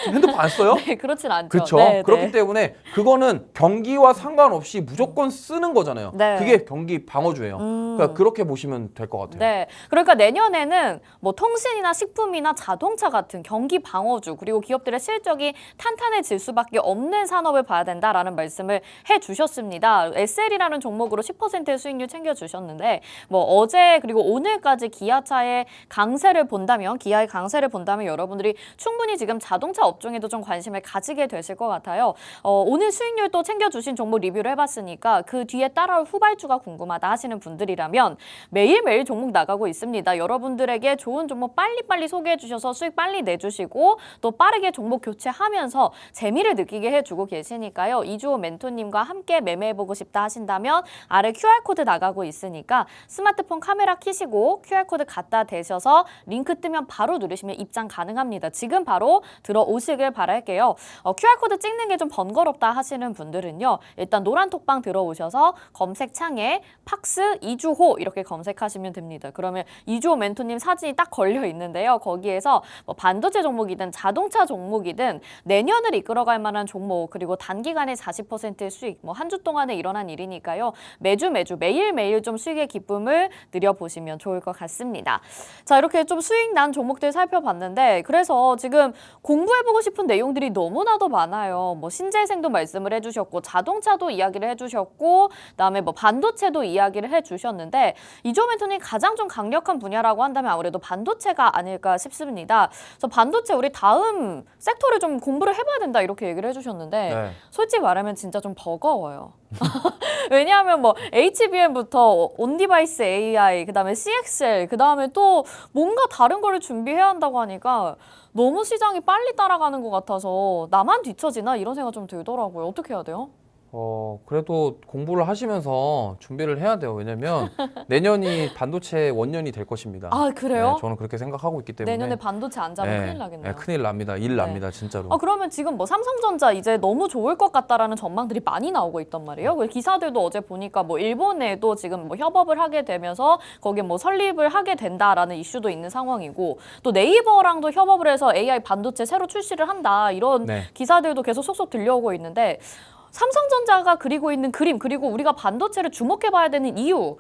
핸드폰 안 써요? 네, 그렇진 않죠. 그렇죠. 네, 그렇기 네. 때문에 그거는 경기와 상관없이 무조건 쓰는 거잖아요. 네. 그게 경기 방어주예요. 그러니까 그렇게 보시면 될 것 같아요. 네, 그러니까 내년에는 뭐 통신이나 식품이나 자동차 같은 경기 방어주 그리고 기업들의 실적이 탄탄해질 수밖에 없는 산업을 봐야 된다라는 말씀을 해주셨습니다. SL이라는 종목으로 10%의 수익률 챙겨주셨는데 뭐 어제 그리고 오늘까지 기아의 강세를 본다면 여러분들이 충분히 지금 자동차 업종에도 좀 관심을 가지게 되실 것 같아요. 오늘 수익률 또 챙겨주신 종목 리뷰를 해봤으니까 그 뒤에 따라올 후발주가 궁금하다 하시는 분들이라면 매일매일 종목 나가고 있습니다. 여러분들에게 좋은 종목 빨리빨리 소개해 주셔서 수익 빨리 내주시고 또 빠르게 종목 교체하면서 재미를 느끼게 해주고 계시니까요. 이주호 멘토님과 함께 매매해보고 싶다 하신다면 아래 QR코드 나가고 있으니까 스마트폰 카메라 켜시고 QR코드 갖다 대셔서 링크 뜨면 바로 누르시면 입장 가능합니다. 지금 바로 들어오시길 바랄게요. QR코드 찍는 게 좀 번거롭다 하시는 분들은요. 일단 노란 톡방 들어오셔서 검색창에 팍스 이주호 이렇게 검색하시면 됩니다. 그러면 이주호 멘토님 사진이 딱 걸려 있는데요. 거기에서 뭐 반도체 종목이든 자동차 종목이든 내년을 이끌어갈 만한 종목 그리고 단기간에 40%의 수익 뭐 한 주 동안에 일어난 일이니까요. 매일매일 좀 수익의 기쁨을 누려보시면 좋을 것 같습니다. 자, 이렇게 좀 수익 난 종목들 살펴봤는데 그래서 지금 공부해보고 싶은 내용들이 너무나도 많아요. 뭐 신재생도 말씀을 해주셨고 자동차도 이야기를 해주셨고 그다음에 뭐 반도체도 이야기를 해주셨는데 이주호 멘토님 가장 좀 강력한 분야라고 한다면 아무래도 반도체가 아닐까 싶습니다. 그래서 반도체 우리 다음 섹터를 좀 공부를 해봐야 된다 이렇게 얘기를 해주셨는데 네. 솔직히 말하면 진짜 좀 버거워요. 왜냐하면 뭐 HBM부터 온디바이스 AI, 그다음에 CXL, 그다음에 또 뭔가 다른 거를 준비해야 한다고 하니까 너무 시장이 빨리 따라가는 것 같아서 나만 뒤처지나 이런 생각 좀 들더라고요. 어떻게 해야 돼요? 그래도 공부를 하시면서 준비를 해야 돼요. 왜냐면 내년이 반도체 원년이 될 것입니다. 아, 그래요? 네, 저는 그렇게 생각하고 있기 때문에 내년에 반도체 안 잡으면 큰일 나겠네요. 네, 큰일 납니다. 일 네. 납니다. 진짜로. 그러면 지금 뭐 삼성전자 이제 너무 좋을 것 같다라는 전망들이 많이 나오고 있단 말이에요. 그 기사들도 어제 보니까 뭐 일본에도 지금 뭐 협업을 하게 되면서 거기에 뭐 설립을 하게 된다라는 이슈도 있는 상황이고 또 네이버랑도 협업을 해서 AI 반도체 새로 출시를 한다 이런 네. 기사들도 계속 속속 들려오고 있는데 삼성전자가 그리고 있는 그림 그리고 우리가 반도체를 주목해봐야 되는 이유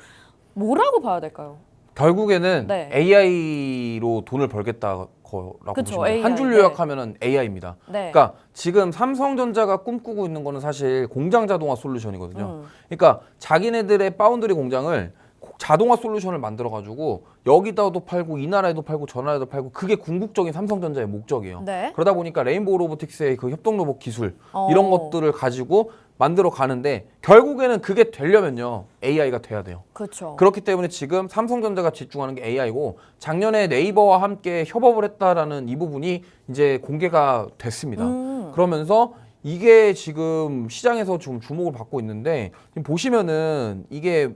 뭐라고 봐야 될까요? 결국에는 네. AI로 돈을 벌겠다 거라고 그쵸, 보시면 돼요. AI, 한 줄 네. 요약하면은 AI입니다. 네. 그러니까 지금 삼성전자가 꿈꾸고 있는 거는 사실 공장 자동화 솔루션이거든요. 음. 그러니까 자기네들의 파운드리 공장을 자동화 솔루션을 만들어 가지고 여기다도 팔고 이 나라에도 팔고 저 나라에도 팔고 그게 궁극적인 삼성전자의 목적이에요. 네. 그러다 보니까 레인보우 로보틱스의 그 협동 로봇 기술 어. 이런 것들을 가지고 만들어 가는데 결국에는 그게 되려면요 AI가 돼야 돼요. 그렇죠. 그렇기 때문에 지금 삼성전자가 집중하는 게 AI고 작년에 네이버와 함께 협업을 했다라는 이 부분이 이제 공개가 됐습니다. 그러면서 이게 지금 시장에서 좀 주목을 받고 있는데 지금 보시면은 이게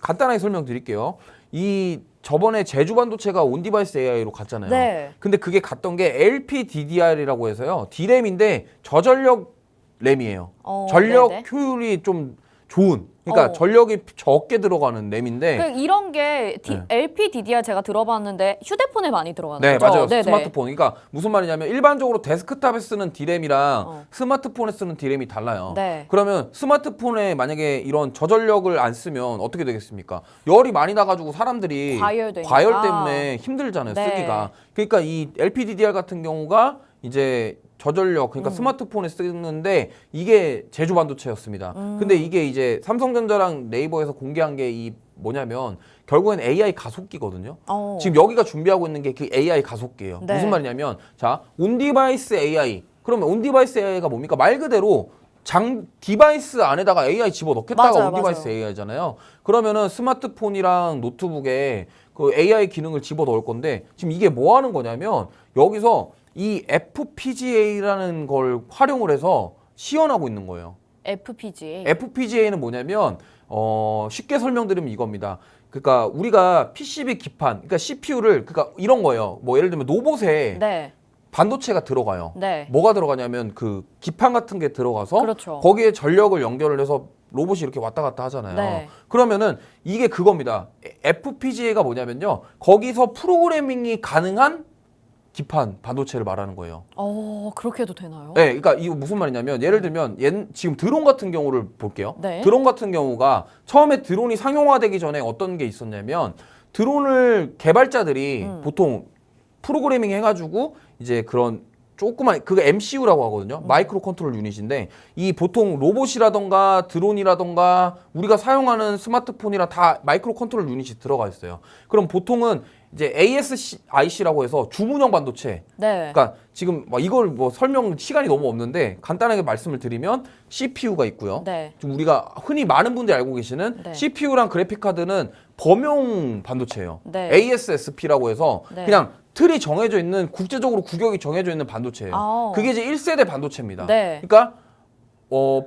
간단하게 설명드릴게요. 이 저번에 제주 반도체가 온디바이스 AI로 갔잖아요. 네. 근데 그게 갔던 게 LPDDR이라고 해서요. D램인데 저전력 램이에요. 전력 네네. 효율이 좀 좋은. 그러니까 어. 전력이 적게 들어가는 램인데. 그 이런 게 네. LPDDR 제가 들어봤는데 휴대폰에 많이 들어가는 네, 거죠? 맞아요. 네네. 스마트폰. 그러니까 무슨 말이냐면 일반적으로 데스크탑에 쓰는 D램이랑 어. 스마트폰에 쓰는 D램이 달라요. 네. 그러면 스마트폰에 만약에 이런 저전력을 안 쓰면 어떻게 되겠습니까? 열이 많이 나가지고 사람들이 과열되니까. 과열 때문에 힘들잖아요. 네. 쓰기가. 그러니까 이 LPDDR 같은 경우가 이제 저전력 그러니까 스마트폰에 쓰는데 이게 제주 반도체였습니다. 근데 이게 이제 삼성전자랑 네이버에서 공개한 게 이 뭐냐면 결국엔 AI 가속기거든요. 지금 여기가 준비하고 있는 게 그 AI 가속기예요. 네. 무슨 말이냐면 자 온디바이스 AI 그러면 온디바이스 AI가 뭡니까? 말 그대로 디바이스 안에다가 AI 집어넣겠다가 맞아요, 온디바이스 맞아요. AI잖아요. 그러면은 스마트폰이랑 노트북에 그 AI 기능을 집어넣을 건데 지금 이게 뭐 하는 거냐면 여기서 이 FPGA라는 걸 활용을 해서 시연하고 있는 거예요. FPGA. FPGA는 뭐냐면 쉽게 설명드리면 이겁니다. 그러니까 우리가 PCB 기판, 그러니까 CPU를 그러니까 이런 거예요. 뭐 예를 들면 로봇에 네. 반도체가 들어가요. 네. 뭐가 들어가냐면 그 기판 같은 게 들어가서 그렇죠. 거기에 전력을 연결을 해서 로봇이 이렇게 왔다 갔다 하잖아요. 네. 그러면은 이게 그겁니다. FPGA가 뭐냐면요. 거기서 프로그래밍이 가능한 기판 반도체를 말하는 거예요. 그렇게 해도 되나요? 네, 그러니까 이거 무슨 말이냐면 예를 들면 지금 드론 같은 경우를 볼게요. 네. 드론 같은 경우가 처음에 드론이 상용화되기 전에 어떤 게 있었냐면 드론을 개발자들이 보통 프로그래밍 해가지고 이제 그런 조그만 그거 MCU라고 하거든요. 마이크로 컨트롤 유닛인데 이 보통 로봇이라던가 드론이라던가 우리가 사용하는 스마트폰이랑 다 마이크로 컨트롤 유닛이 들어가 있어요. 그럼 보통은 이제 ASIC라고 해서 주문형 반도체. 네. 그러니까 지금 뭐 이걸 뭐 설명 시간이 너무 없는데 간단하게 말씀을 드리면 CPU가 있고요. 네. 좀 우리가 흔히 많은 분들이 알고 계시는 네. CPU랑 그래픽 카드는 범용 반도체예요. 네. ASSP라고 해서 네. 그냥 틀이 정해져 있는 국제적으로 구격이 정해져 있는 반도체예요. 그게 이제 1세대 반도체입니다. 네. 그러니까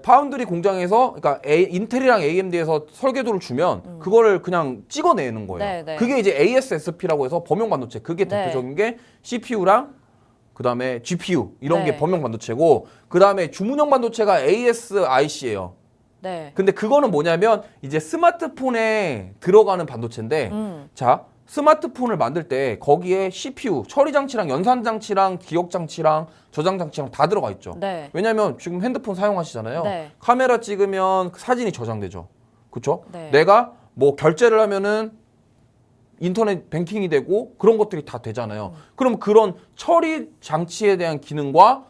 파운드리 공장에서 그러니까 인텔이랑 AMD에서 설계도를 주면 그거를 그냥 찍어내는 거예요. 네, 네. 그게 이제 ASSP라고 해서 범용 반도체. 그게 네. 대표적인 게 CPU랑 그다음에 GPU 이런 네. 게 범용 반도체고 그다음에 주문형 반도체가 ASIC예요. 네. 근데 그거는 뭐냐면 이제 스마트폰에 들어가는 반도체인데 자 스마트폰을 만들 때 거기에 CPU, 처리 장치랑 연산 장치랑 기억 장치랑 저장 장치랑 다 들어가 있죠. 네. 왜냐면 지금 핸드폰 사용하시잖아요. 네. 카메라 찍으면 사진이 저장되죠. 그렇죠? 네. 내가 뭐 결제를 하면은 인터넷 뱅킹이 되고 그런 것들이 다 되잖아요. 그럼 그런 처리 장치에 대한 기능과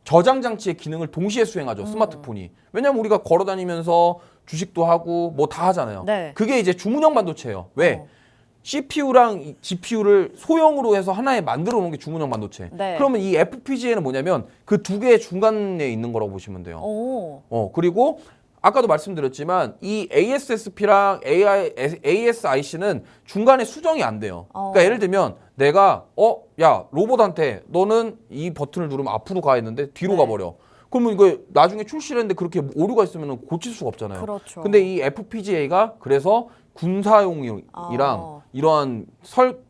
저장 장치의 기능을 동시에 수행하죠. 스마트폰이. 왜냐면 우리가 걸어 다니면서 주식도 하고 뭐 다 하잖아요. 네. 그게 이제 주문형 반도체예요. 왜? CPU랑 GPU를 소형으로 해서 하나에 만들어 놓은 게 주문형 반도체. 네. 그러면 이 FPGA는 뭐냐면 그 두 개의 중간에 있는 거라고 보시면 돼요. 그리고 아까도 말씀드렸지만 이 ASSP랑 ASIC는 중간에 수정이 안 돼요. 그러니까 예를 들면 내가 야 로봇한테 너는 이 버튼을 누르면 앞으로 가 있는데 뒤로 네. 가버려. 그러면 이거 나중에 출시를 했는데 그렇게 오류가 있으면 고칠 수가 없잖아요. 그렇죠. 근데 이 FPGA가 그래서 군사용이랑 이러한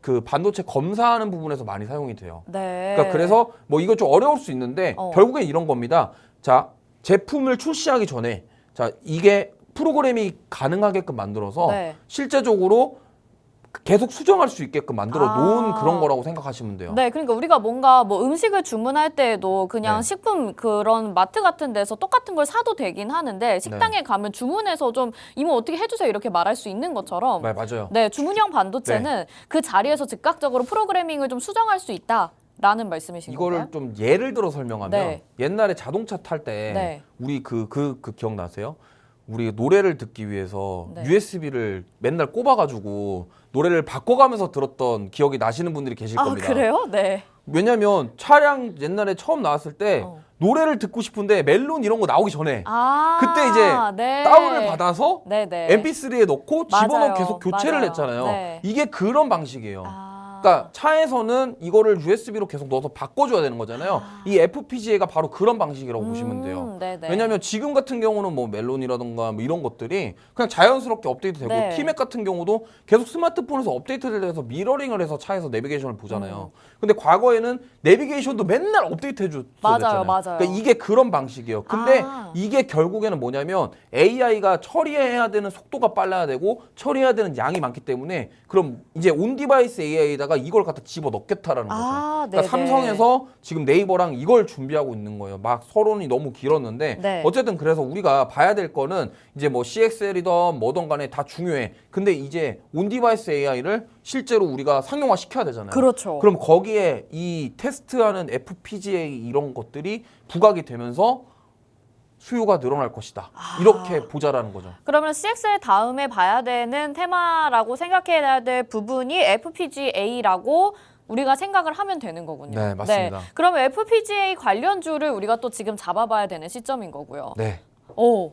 그 반도체 검사하는 부분에서 많이 사용이 돼요. 네. 그러니까 그래서 뭐 이거 좀 어려울 수 있는데 결국엔 이런 겁니다. 자, 제품을 출시하기 전에 자, 이게 프로그램이 가능하게끔 만들어서 네. 실제적으로 계속 수정할 수 있게끔 만들어 놓은 그런 거라고 생각하시면 돼요. 네, 그러니까 우리가 뭔가 뭐 음식을 주문할 때에도 그냥 네. 식품 그런 마트 같은 데서 똑같은 걸 사도 되긴 하는데 식당에 가면 주문해서 좀 이모 어떻게 해주세요 이렇게 말할 수 있는 것처럼 네, 맞아요. 네, 주문형 반도체는 그 자리에서 즉각적으로 프로그래밍을 좀 수정할 수 있다. 라는 말씀이신 이거를 건가요? 좀 예를 들어 설명하면 네. 옛날에 자동차 탈 때 네. 우리 그 기억나세요? 우리 노래를 듣기 위해서 네. USB를 맨날 꼽아가지고 노래를 바꿔가면서 들었던 기억이 나시는 분들이 계실 아, 겁니다. 그래요? 네. 왜냐면 차량 옛날에 처음 나왔을 때 노래를 듣고 싶은데 멜론 이런 거 나오기 전에 아, 그때 이제 네. 다운을 받아서 네네. MP3에 넣고 집어넣어 맞아요. 계속 교체를 맞아요. 했잖아요. 네. 이게 그런 방식이에요. 아. 그러니까 차에서는 이거를 USB로 계속 넣어서 바꿔줘야 되는 거잖아요. 이 FPGA가 바로 그런 방식이라고 보시면 돼요. 네네. 왜냐하면 지금 같은 경우는 뭐 멜론이라든가 뭐 이런 것들이 그냥 자연스럽게 업데이트되고 네. 티맥 같은 경우도 계속 스마트폰에서 업데이트를 해서 미러링을 해서 차에서 내비게이션을 보잖아요. 근데 과거에는 내비게이션도 맨날 업데이트 해줬어야 맞아요, 됐잖아요. 맞아요. 그러니까 이게 그런 방식이에요. 근데 아. 이게 결국에는 뭐냐면 AI가 처리해야 되는 속도가 빨라야 되고 처리해야 되는 양이 많기 때문에 그럼 이제 온디바이스 AI에다가 이걸 갖다 집어 넣겠다라는 거죠. 아, 그러니까 네네. 삼성에서 지금 네이버랑 이걸 준비하고 있는 거예요. 막 서론이 너무 길었는데 네. 어쨌든 그래서 우리가 봐야 될 거는 이제 뭐 CXL이든 뭐든 간에 다 중요해. 근데 이제 온디바이스 AI를 실제로 우리가 상용화 시켜야 되잖아요. 그렇죠. 그럼 거기에 이 테스트하는 FPGA 이런 것들이 부각이 되면서 수요가 늘어날 것이다. 이렇게 보자라는 거죠. 그러면 CXL 다음에 봐야 되는 테마라고 생각해야 될 부분이 FPGA라고 우리가 생각을 하면 되는 거군요. 네, 맞습니다. 그러면 FPGA 관련주를 우리가 또 지금 잡아봐야 되는 시점인 거고요. 네. 오,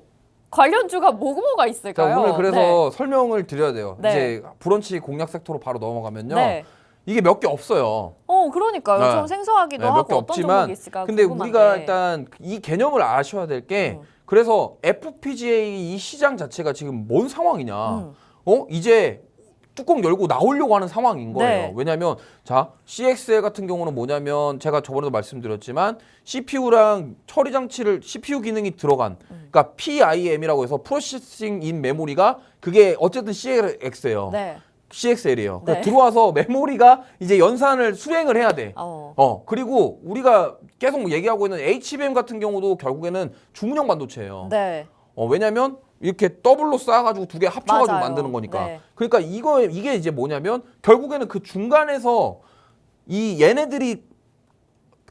관련주가 뭐가 있을까요? 자, 오늘 그래서 네. 설명을 드려야 돼요. 네. 이제 브런치 공략 섹터로 바로 넘어가면요. 네. 이게 몇 개 없어요. 그러니까요. 네. 좀 생소하기도 몇 하고 개 어떤 없지만 종목이 있을까 근데 궁금한데. 우리가 일단 이 개념을 아셔야 될 게 그래서 FPGA 이 시장 자체가 지금 뭔 상황이냐. 이제 뚜껑 열고 나오려고 하는 상황인 거예요. 네. 왜냐하면 자 CXL 같은 경우는 뭐냐면 제가 저번에도 말씀드렸지만 CPU랑 처리 장치를 CPU 기능이 들어간 그러니까 PIM이라고 해서 프로세싱 인 메모리가 그게 어쨌든 CX예요. 네. CXL이에요. 네. 들어와서 메모리가 이제 연산을 수행을 해야 돼. 그리고 우리가 계속 얘기하고 있는 HBM 같은 경우도 결국에는 주문형 반도체예요. 네. 왜냐면 이렇게 더블로 쌓아가지고 두 개 합쳐가지고 맞아요. 만드는 거니까. 네. 그러니까 이게 이제 뭐냐면 결국에는 그 중간에서 이 얘네들이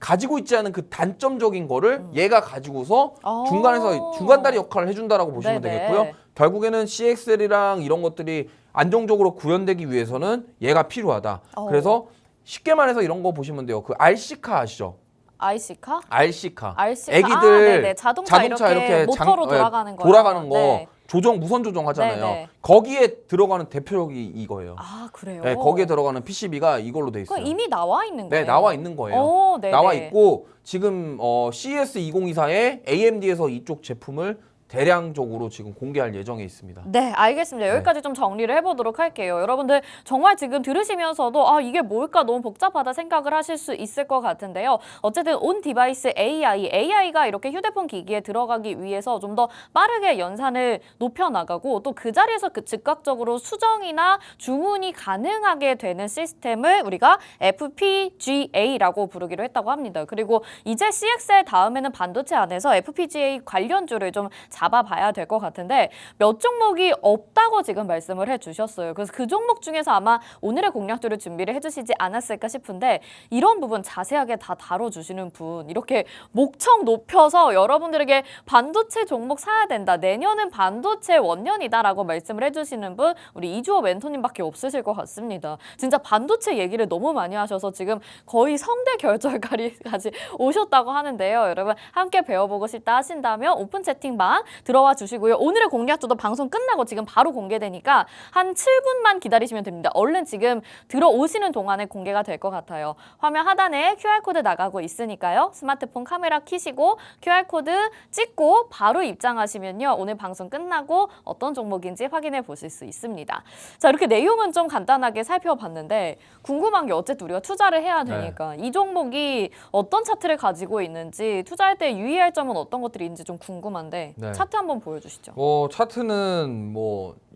가지고 있지 않은 그 단점적인 거를 얘가 가지고서 중간에서 중간다리 역할을 해준다라고 보시면 네네. 되겠고요. 결국에는 CXL이랑 이런 것들이 안정적으로 구현되기 위해서는 얘가 필요하다. 그래서 쉽게 말해서 이런 거 보시면 돼요. 그 RC카 아시죠? IC카? RC카. RC카. 애기들 네네. 자동차 이렇게 모터로 돌아가는 거요. 돌아가는 거 네. 조정 무선 조정 하잖아요. 네네. 거기에 들어가는 대표적이 이거예요. 아, 그래요? 네, 거기에 들어가는 PCB가 이걸로 돼 있어요. 그건 이미 나와 있는 거예요? 네, 나와 있는 거예요. 오, 네네. 나와 있고 지금 CES 2024에 AMD에서 이쪽 제품을 대량적으로 지금 공개할 예정에 있습니다. 네, 알겠습니다. 여기까지 좀 정리를 해보도록 할게요. 여러분들 정말 지금 들으시면서도 이게 뭘까 너무 복잡하다 생각을 하실 수 있을 것 같은데요. 어쨌든 온 디바이스 AI가 이렇게 휴대폰 기기에 들어가기 위해서 좀 더 빠르게 연산을 높여나가고 또 그 자리에서 즉각적으로 수정이나 주문이 가능하게 되는 시스템을 우리가 FPGA라고 부르기로 했다고 합니다. 그리고 이제 CXL 다음에는 반도체 안에서 FPGA 관련주를 좀 잡아봐야 될 것 같은데 몇 종목이 없다고 지금 말씀을 해주셨어요. 그래서 그 종목 중에서 아마 오늘의 공략들을 준비를 해주시지 않았을까 싶은데 이런 부분 자세하게 다 다뤄주시는 분 이렇게 목청 높여서 여러분들에게 반도체 종목 사야 된다. 내년은 반도체 원년이다라고 말씀을 해주시는 분 우리 이주호 멘토님밖에 없으실 것 같습니다. 진짜 반도체 얘기를 너무 많이 하셔서 지금 거의 성대 결절까지 오셨다고 하는데요. 여러분 함께 배워보고 싶다 하신다면 오픈 채팅방 들어와 주시고요. 오늘의 공략도도 방송 끝나고 지금 바로 공개되니까 한 7분만 기다리시면 됩니다. 얼른 지금 들어오시는 동안에 공개가 될 것 같아요. 화면 하단에 QR코드 나가고 있으니까요. 스마트폰 카메라 켜시고 QR코드 찍고 바로 입장하시면요. 오늘 방송 끝나고 어떤 종목인지 확인해 보실 수 있습니다. 자, 이렇게 내용은 좀 간단하게 살펴봤는데 궁금한 게 어쨌든 우리가 투자를 해야 되니까 이 종목이 어떤 차트를 가지고 있는지 투자할 때 유의할 점은 어떤 것들이 있는지 좀 궁금한데 네. 차트 한번 보여주시죠. 차트는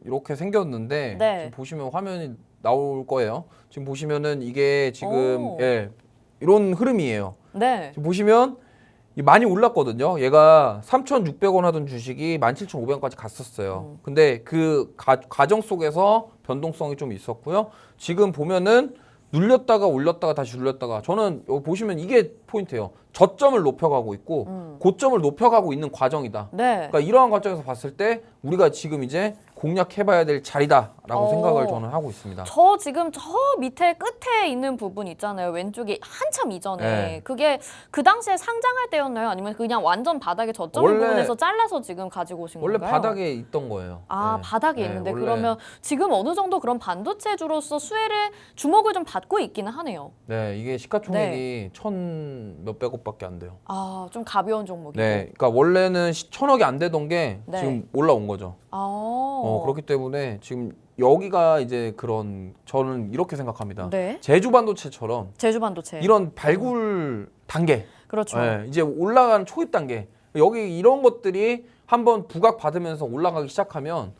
이렇게 생겼는데 네. 지금 보시면 화면이 나올 거예요. 지금 보시면은 이게 지금 오. 이런 흐름이에요. 네. 지금 보시면 많이 올랐거든요. 얘가 3,600원 하던 주식이 17,500원까지 갔었어요. 근데 그 과정 속에서 변동성이 좀 있었고요. 지금 보면은 눌렸다가 올렸다가 다시 눌렸다가 저는 여기 보시면 이게 포인트예요. 저점을 높여가고 있고 고점을 높여가고 있는 과정이다. 네. 그러니까 이러한 관점에서 봤을 때 우리가 지금 이제 공략해봐야 될 자리다라고 생각을 저는 하고 있습니다. 저 지금 저 밑에 끝에 있는 부분 있잖아요. 왼쪽에 한참 이전에. 네. 그게 그 당시에 상장할 때였나요? 아니면 그냥 완전 바닥에 저점 원래- 부분에서 잘라서 지금 가지고 오신 원래 건가요? 바닥에 있던 거예요. 아, 네. 바닥에 네, 있는데 원래- 그러면 지금 어느 정도 그런 반도체주로서 수혜를 주목을 좀 받고 있기는 하네요. 네, 이게 시가총액이 천 몇백억밖에 안 돼요. 아, 좀 가벼운 종목이고. 네, 그러니까 원래는 천억이 안 되던 게 네. 지금 올라온 거죠. 아. 그렇기 때문에 지금 여기가 이제 그런 저는 이렇게 생각합니다. 네. 제주 반도체처럼 제주 반도체. 이런 발굴 단계, 그렇죠. 네, 이제 올라가는 초입 단계 여기 이런 것들이 한번 부각 받으면서 올라가기 시작하면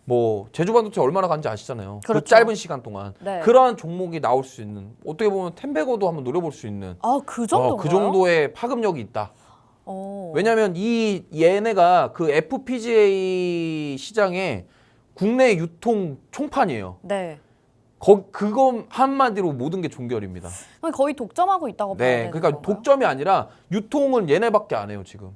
뭐 제주 반도체 얼마나 간지 아시잖아요. 그 그렇죠. 짧은 시간 동안 네. 그러한 종목이 나올 수 있는 어떻게 보면 텐베거도 한번 노려볼 수 있는 아, 그 정도인가요? 그 정도의 파급력이 있다. 어. 왜냐하면 이 얘네가 그 FPGA 시장의 국내 유통 총판이에요. 네. 그거 한마디로 모든 게 종결입니다. 그럼 거의 독점하고 있다고 봐야 네, 되는 그러니까 건가요? 독점이 아니라 유통은 얘네밖에 안 해요 지금.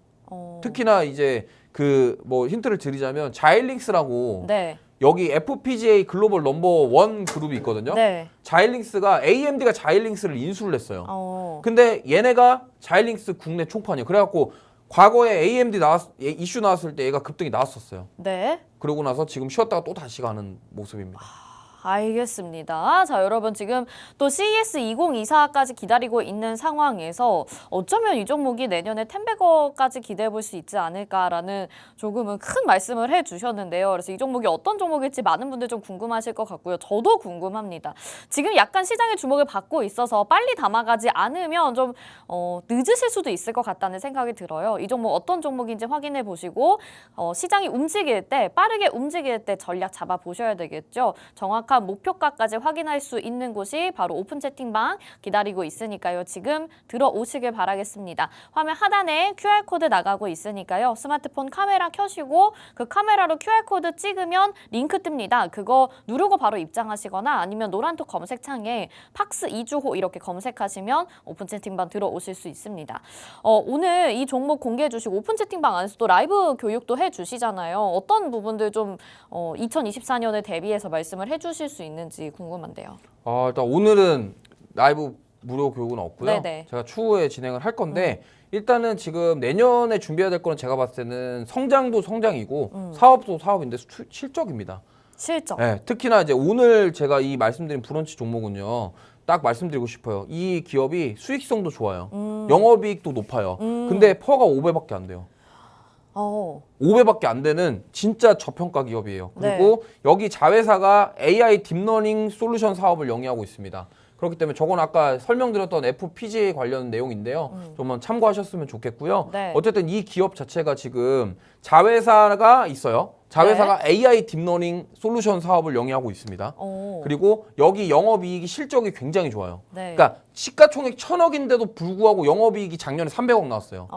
특히나 이제 그 뭐 힌트를 드리자면 자일링스라고 네. 여기 FPGA 글로벌 넘버 원 그룹이 있거든요. 네. 자일링스가 AMD가 자일링스를 인수를 했어요. 어. 근데 얘네가 자일링스 국내 총판이에요. 그래갖고 과거에 AMD 이슈 나왔을 때 얘가 급등이 나왔었어요. 네. 그러고 나서 지금 쉬었다가 또 다시 가는 모습입니다. 알겠습니다. 자, 여러분 지금 또 CES 2024까지 기다리고 있는 상황에서 어쩌면 이 종목이 내년에 10배거까지 기대해 볼 수 있지 않을까라는 조금은 큰 말씀을 해주셨는데요. 그래서 이 종목이 어떤 종목일지 많은 분들 좀 궁금하실 것 같고요. 저도 궁금합니다. 지금 약간 시장의 주목을 받고 있어서 빨리 담아가지 않으면 좀 늦으실 수도 있을 것 같다는 생각이 들어요. 이 종목 어떤 종목인지 확인해 보시고 시장이 움직일 때 빠르게 움직일 때 전략 잡아 보셔야 되겠죠. 정확한 목표가까지 확인할 수 있는 곳이 바로 오픈 채팅방 기다리고 있으니까요. 지금 들어오시길 바라겠습니다. 화면 하단에 QR코드 나가고 있으니까요. 스마트폰 카메라 켜시고 그 카메라로 QR코드 찍으면 링크 뜹니다. 그거 누르고 바로 입장하시거나 아니면 노란톡 검색창에 팍스 이주호 이렇게 검색하시면 오픈 채팅방 들어오실 수 있습니다. 오늘 이 종목 공개해 주시고 오픈 채팅방 안에서도 라이브 교육도 해주시잖아요. 어떤 부분들 좀 2024년을 대비해서 말씀을 해주실 수 있는지 궁금한데요. 일단 오늘은 라이브 무료 교육은 없고요. 네네. 제가 추후에 진행을 할 건데 일단은 지금 내년에 준비해야 될 거는 제가 봤을 때는 성장도 성장이고 사업도 사업인데 실적입니다. 실적. 네, 특히나 이제 오늘 제가 이 말씀드린 브런치 종목은요. 딱 말씀드리고 싶어요. 이 기업이 수익성도 좋아요. 영업이익도 높아요. 근데 퍼가 5배밖에 안 돼요. 5배밖에 안 되는 진짜 저평가 기업이에요. 그리고 여기 자회사가 AI 딥러닝 솔루션 사업을 영위하고 있습니다. 그렇기 때문에 저건 아까 설명드렸던 FPGA 관련 내용인데요. 좀 참고하셨으면 좋겠고요. 네. 어쨌든 이 기업 자체가 지금 자회사가 있어요. 자회사가 AI 딥러닝 솔루션 사업을 영위하고 있습니다. 그리고 여기 영업이익이 실적이 굉장히 좋아요. 네. 그러니까 시가총액 1,000억인데도 불구하고 영업이익이 작년에 300억 나왔어요.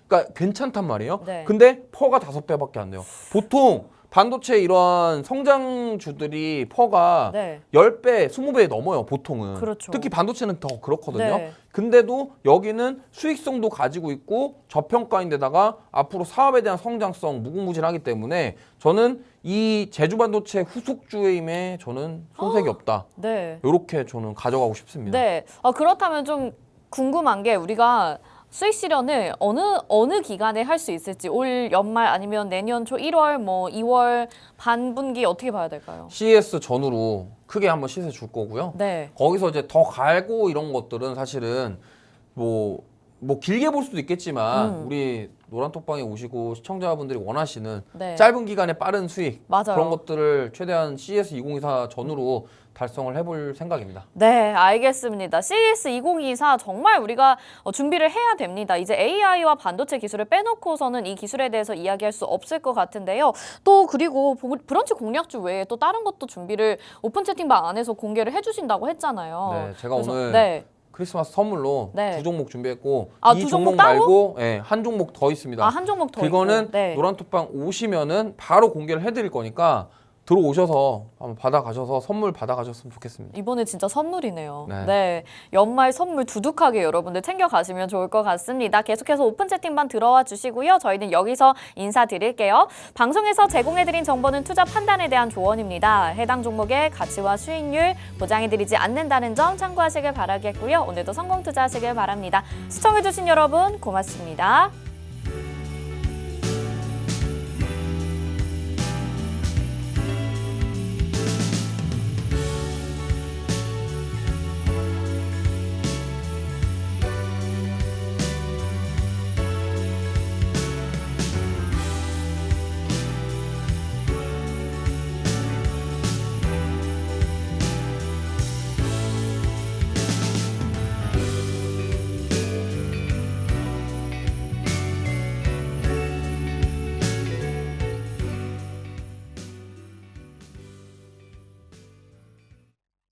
그러니까 괜찮단 말이에요. 네. 근데 퍼가 5배밖에 안 돼요. 보통 반도체 이러한 성장주들이 퍼가 네. 10배, 20배 넘어요, 보통은. 그렇죠. 특히 반도체는 더 그렇거든요. 네. 근데도 여기는 수익성도 가지고 있고 저평가인데다가 앞으로 사업에 대한 성장성 무궁무진하기 때문에 저는 이 제주 반도체 후속주임에 저는 손색이 없다. 네. 이렇게 저는 가져가고 싶습니다. 네. 그렇다면 좀 궁금한 게 우리가 수익 실현을 어느 기간에 할 수 있을지 올 연말 아니면 내년 초 1월 뭐 2월 반분기 어떻게 봐야 될까요? CES 전후로 크게 한번 시세 줄 거고요. 네. 거기서 이제 더 갈고 이런 것들은 사실은 뭐 길게 볼 수도 있겠지만 우리 노란톡방에 오시고 시청자분들이 원하시는 네. 짧은 기간에 빠른 수익 맞아요. 그런 것들을 최대한 CES 2024 전후로 달성을 해볼 생각입니다. 네, 알겠습니다. CES 2024 정말 우리가 준비를 해야 됩니다. 이제 AI와 반도체 기술을 빼놓고서는 이 기술에 대해서 이야기할 수 없을 것 같은데요. 또 그리고 브런치 공략주 외에 또 다른 것도 준비를 오픈 채팅방 안에서 공개를 해주신다고 했잖아요. 네, 제가 그래서, 오늘 네. 크리스마스 선물로 네. 2종목 준비했고 아, 이 두 종목 종목 따로? 말고 한 종목 더 있습니다. 한 종목 더 그거는 있고. 네. 노란톡방 오시면은 바로 공개를 해드릴 거니까 들어오셔서 한번 받아가셔서 선물 받아가셨으면 좋겠습니다. 이번에 진짜 선물이네요. 네. 네. 연말 선물 두둑하게 여러분들 챙겨가시면 좋을 것 같습니다. 계속해서 오픈 채팅방 들어와 주시고요. 저희는 여기서 인사드릴게요. 방송에서 제공해드린 정보는 투자 판단에 대한 조언입니다. 해당 종목의 가치와 수익률 보장해드리지 않는다는 점 참고하시길 바라겠고요. 오늘도 성공 투자하시길 바랍니다. 시청해주신 여러분 고맙습니다.